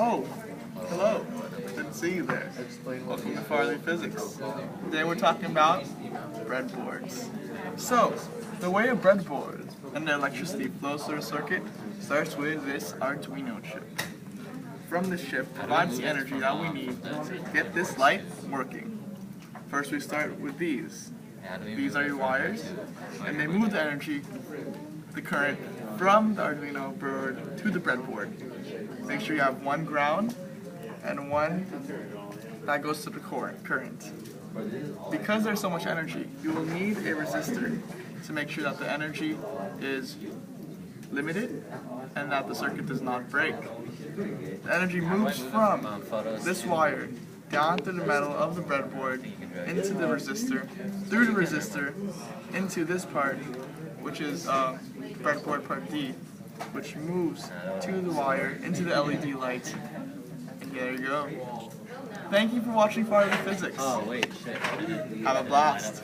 Oh, hello. Good to see you there. Welcome to Farley Physics. Today we're talking about breadboards. So, the way a breadboard and the electricity flows through a circuit starts with this Arduino chip. From this chip provides the energy that we need to get this light working. First we start with these. These are your wires, and they move the energy, the current, from the Arduino board to the breadboard. Make sure you have one ground and one that goes to the current. Because there's so much energy, you will need a resistor to make sure that the energy is limited and that the circuit does not break. The energy moves from this wire down through the metal of the breadboard into the resistor, through the resistor into this part, which is breadboard part D, which moves to the wire into the LED light. And there you go. Thank you for watching Farley Physics. Oh wait, shit. Have a blast.